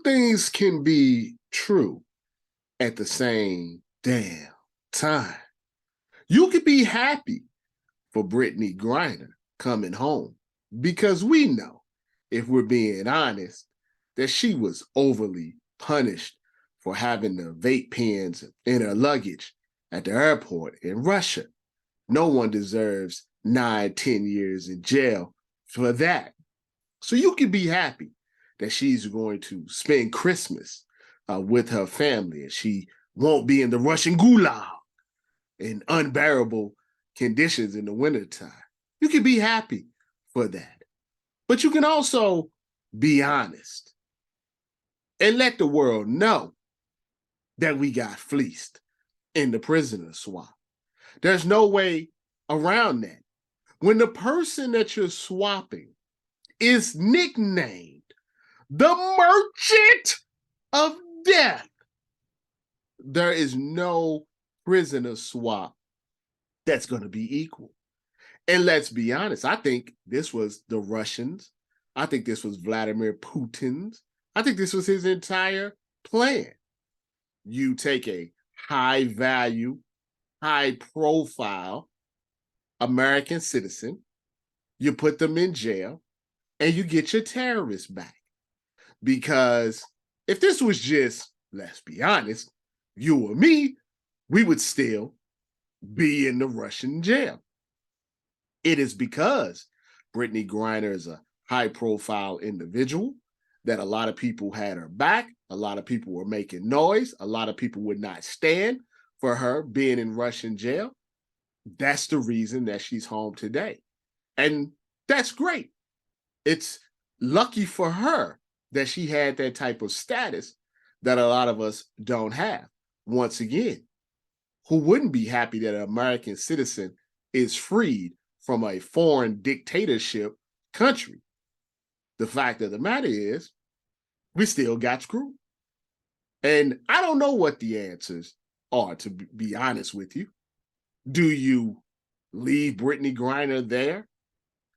two things can be true at the same damn time. You could be happy for Brittney Griner coming home because we know, if we're being honest, that she was overly punished for having the vape pens in her luggage at the airport in Russia. No one deserves 9, 10 years in jail for that. So you can be happy that she's going to spend Christmas with her family and she won't be in the Russian gulag in unbearable conditions in the wintertime. You can be happy for that. But you can also be honest and let the world know that we got fleeced in the prisoner swap. There's no way around that. When the person that you're swapping is nicknamed the Merchant of Death, there is no prisoner swap that's going to be equal. And let's be honest, I think this was the Russians. I think this was Vladimir Putin's. I think this was his entire plan. You take a high value, high profile American citizen, you put them in jail, and you get your terrorists back. Because if this was just, let's be honest, you or me, we would still be in the Russian jail. It is because Brittney Griner is a high-profile individual that a lot of people had her back. A lot of people were making noise. A lot of people would not stand for her being in Russian jail. That's the reason that she's home today. And that's great. It's lucky for her that she had that type of status that a lot of us don't have. Once again, who wouldn't be happy that an American citizen is freed from a foreign dictatorship country? The fact of the matter is, we still got screwed. And I don't know what the answers are, to be honest with you. Do you leave Brittney Griner there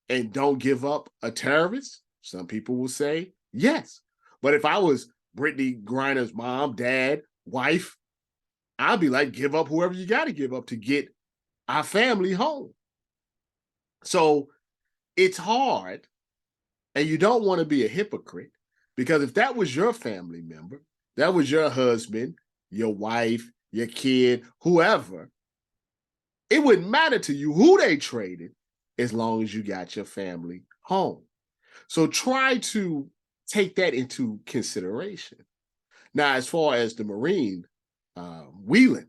and don't give up a terrorist? Some people will say yes. But if I was Brittney Griner's mom, dad, wife, I'd be like, give up whoever you got to give up to get our family home. So it's hard, and you don't want to be a hypocrite, because if that was your family member, that was your husband, your wife, your kid, whoever, it wouldn't matter to you who they traded as long as you got your family home. So try to take that into consideration. Now, as far as the Marine, Whelan,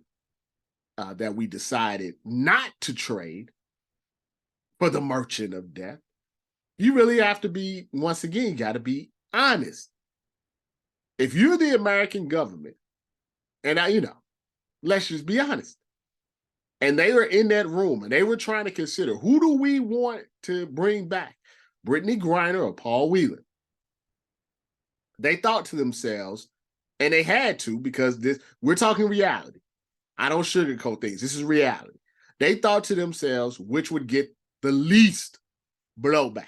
that we decided not to trade for the Merchant of Death, you really have to be, once again, you got to be honest. If you're the American government, and let's just be honest, and they were in that room and they were trying to consider, who do we want to bring back, Brittney Griner or Paul Whelan? They thought to themselves, and they had to, because we're talking reality. I don't sugarcoat things. This is reality. They thought to themselves, which would get the least blowback.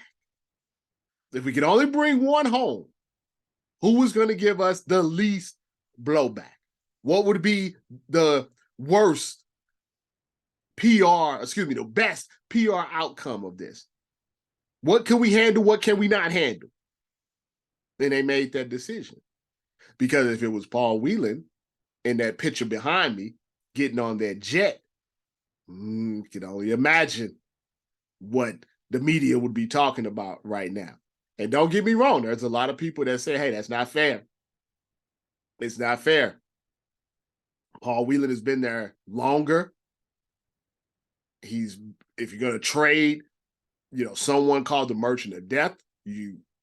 If we could only bring one home, who was going to give us the least blowback? What would be the worst the best PR outcome of this? What can we handle? What can we not handle? Then they made that decision. Because if it was Paul Whelan in that picture behind me getting on that jet, you can only imagine what the media would be talking about right now. And don't get me wrong, there's a lot of people that say, hey, that's not fair. It's not fair. Paul Whelan has been there longer. If you're going to trade, someone called the Merchant of Death,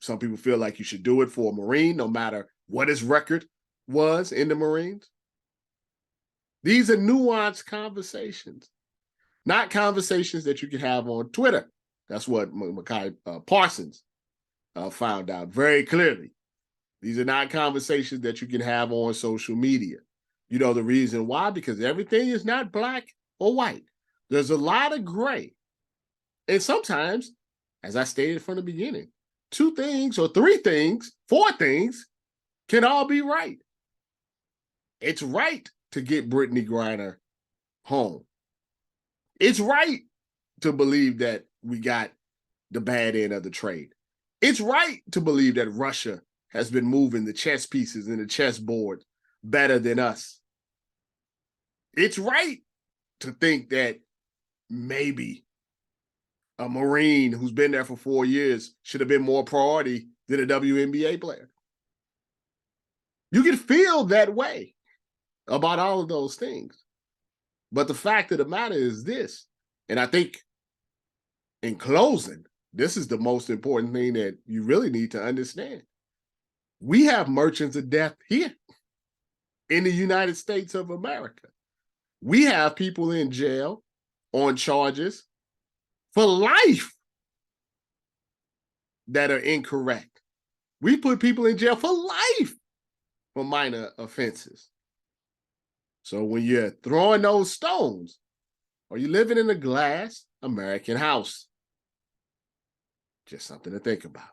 some people feel like you should do it for a Marine, no matter what his record was in the Marines. These are nuanced conversations, not conversations that you can have on Twitter. That's what Mekhi Parsons found out very clearly. These are not conversations that you can have on social media. You know the reason why? Because everything is not black or white. There's a lot of gray. And sometimes, as I stated from the beginning, 2 things or 3 things, 4 things can all be right. It's right to get Brittney Griner home. It's right to believe that we got the bad end of the trade. It's right to believe that Russia has been moving the chess pieces in the chessboard better than us. It's right to think that maybe a Marine who's been there for 4 years should have been more priority than a WNBA player. You can feel that way about all of those things. But the fact of the matter is this, and I think in closing, this is the most important thing that you really need to understand. We have merchants of death here in the United States of America. We have people in jail on charges for life that are incorrect. We put people in jail for life for minor offenses. So when you're throwing those stones, are you living in a glass American house? Just something to think about.